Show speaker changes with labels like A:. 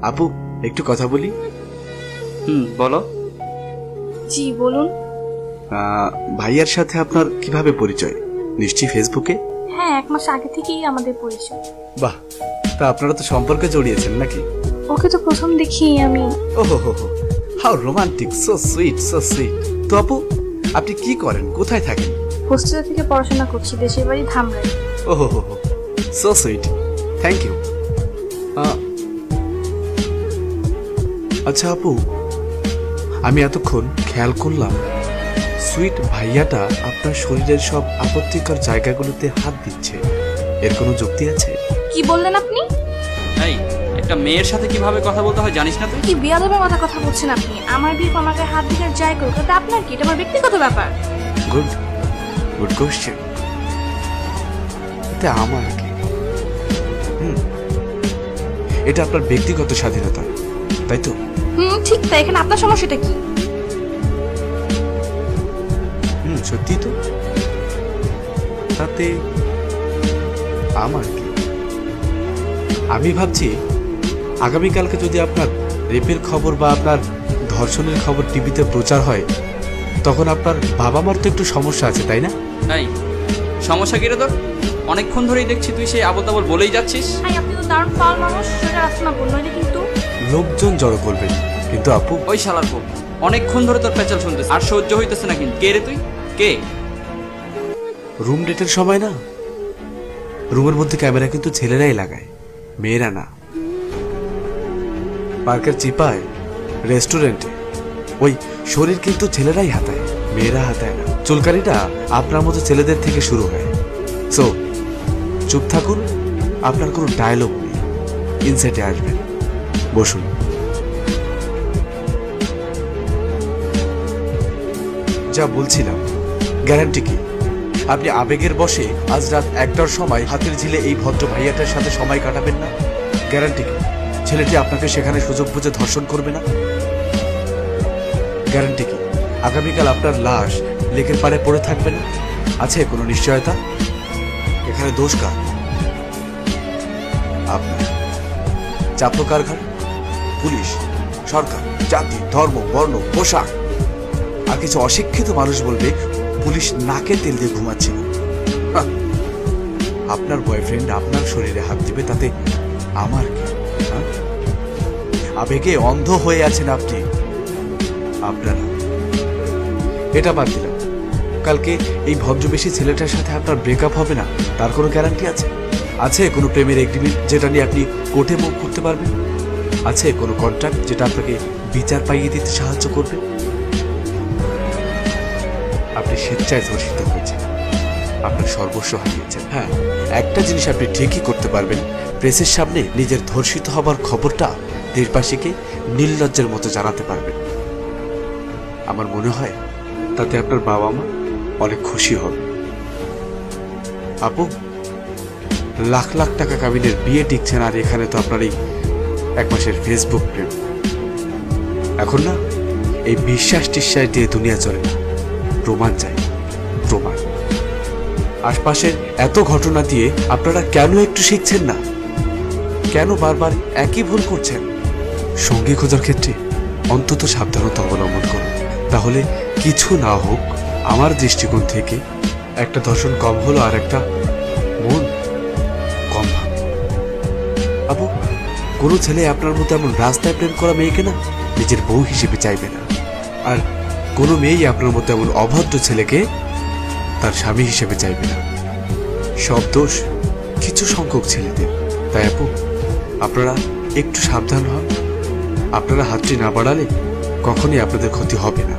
A: আপু একটু কথা বলি।
B: বলো।
C: জি বলুন।
A: ভাইয়ার সাথে আপনার কিভাবে পরিচয়? নিশ্চয়ই ফেসবুকে।
C: হ্যাঁ, 1 মাস আগে থেকেই আমাদের পরিচয়।
A: বাহ, তা আপনারা তো সম্পর্কে জড়িয়েছেন নাকি?
C: ওকে তো প্রথম দেখি আমি।
A: ওহো হো হো, how romantic, so sweet, so sweet. তো আপু আপনি কি করেন, কোথায় থাকেন?
C: হোস্টেল থেকে পড়াশোনা করছি, দেশের বাড়ি ধামরাই।
A: ওহো হো হো, সো সুইট, থ্যাংক ইউ। আচ্ছা আপু, আমি এতক্ষণ খেয়াল করলাম সুইট ভাইয়াটা আপনার শরীরের সব আপত্তিকর জায়গাগুলোতে হাত দিচ্ছে। এর কোনো যুক্তি আছে?
C: কি বললেন আপনি?
B: এই, একটা মেয়ের সাথে কিভাবে কথা বলতে হয় জানিস না তুই?
C: কি বিয়াদবের মতো কথা বলছেন আপনি? আমার বিয়ে আমাকে হাত দিতে যাই করুক, তাতে আপনার কি? এটা আমার ব্যক্তিগত ব্যাপার।
A: Good good question. এটা আমার কি? এটা আপনার ব্যক্তিগত স্বাধীনতা, তাই তো?
C: ঠিক তাই। এখানে আপনার সমস্যাটা কি?
A: সত্যি তো, তাতে আমার কি? আমি ভাবছি আগামীকালকে যদি আপনার রেপের খবর বা আপনার ধর্ষণের খবর টিভিতে প্রচার হয়, তখন আপনার বাবা মার তো একটু সমস্যা আছে, তাই না?
B: এই, সমস্যা কি রে তোর? অনেকক্ষণ ধরেই দেখছি তুই সেই আবল তাবল বলেই যাচ্ছিস।
C: আপনি তো দারুণ ফাল মানুষ, সেটা আসতে না বললো কিন্তু।
A: লোকজন জড়ো করবেন, কিন্তু আপু
B: ওই শালার পো, অনেকক্ষণ ধরে তোর পেঁচাল শুনতেছে, আর সহ্য হইতেছে না। কিন্তু কে রে তুই? কে?
A: রুম ডেটের সময় না, রুমের মধ্যে ক্যামেরা কিন্তু ছেলেরাই লাগায়, মেয়েরা না। পার্কের চিপায়, রেস্টুরেন্টে ওই শরীর কিন্তু ছেলেরাই হাতায়, মেয়েরা হাতায় না। চুলকানিটা আপনার মতো ছেলেদের থেকে শুরু হয়। সো চুপ থাকুন, আপনার কোনো ডায়লগ নেই, ইনসাইটে আসবেন, বসুন। যা বলছিলাম, গ্যারান্টি কি আপনি আবেগের বশে আজ রাত 1টার সময় হাতের ঝিলে এই ভদ্র ভাইয়াটার সাথে সময় কাটাবেন না? গ্যারান্টি কি ছেলেটি আপনাকে সেখানে সুযোগ বুঝে ধর্ষণ করবে না? গ্যারান্টি কি আগামীকাল আপনার লাশ লেকের পাড়ে পড়ে থাকবে না? আছে কোনো নিশ্চয়তা? এখানে দোষ কার? আপনার। চাপলো কার ঘাড়ে? পুলিশ, সরকার, জাতি, ধর্ম, বর্ণ, পোশাক। আর কিছু অশিক্ষিত মানুষ বলবে পুলিশ নাকে তেল দিয়ে ঘুমাচ্ছে না। আপনার বয়ফ্রেন্ড আপনার শরীরে হাত দিবে, তাতে আমার কি? আবেগে অন্ধ হয়ে আছেন আপনি। আপনারা এটা বাদ দিলাম, কালকে এই ভদ্রবেশী ছেলেটার সাথে আপনার ব্রেকআপ হবে না, তার কোনো গ্যারান্টি আছে? আছে কোনো প্রেমের এগ্রিমেন্ট যেটা নিয়ে আপনি কোর্টে মুভ করতে পারবেন? আছে কোনো কন্ট্রাক্ট যেটা আপনাকে বিচার পাইয়ে দিতে সাহায্য করবে? আপনি স্বেচ্ছায় ধর্ষিত হয়েছেন, আপনার সর্বস্ব হারিয়েছেন। হ্যাঁ, একটা জিনিস আপনি ঠিকই করতে পারবেন, প্রেসের সামনে নিজের ধর্ষিত হবার খবরটা দেশবাসীকে নির্লজ্জের মতো জানাতে পারবেন। আমার মনে হয় তাতে আপনার বাবা মা অনেক খুশি হবে। আপু, লাখ লাখ টাকা কাবিনের বিয়ে টিকছেন, আর এখানে তো আপনার এই 1 মাসের ফেসবুক প্রেম। এখন না এই বিশ্বাস টিশ্বাস দিয়ে দুনিয়া চলে না, প্রমাণ চাই, প্রমাণ। আশপাশের এত ঘটনা দিয়ে আপনারা কেন একটু শিখছেন না? কেন বারবার একই ভুল করছেন? সঙ্গী খোঁজার ক্ষেত্রে অন্তত সাবধানতা অবলম্বন করুন, তাহলে কিছু না হোক আমার দৃষ্টিকোণ থেকে একটা ধর্ষণ কম হলো, আর একটা মন কম ভাঙে। আবু, কোনো ছেলে আপনার মতো এমন রাস্তায় প্রেম করা মেয়েকে না নিজের বউ হিসেবে চাইবে না, আর কোনো মেয়েই আপনার মতো এমন অভদ্র ছেলেকে তার স্বামী হিসেবে চাইবে না। সব দোষ কিছু সংখ্যক ছেলেদের। তাই আপু, আপনারা একটু সাবধান হন। আপনারা হাতটি না বাড়ালে কখনই আপনাদের ক্ষতি হবে না।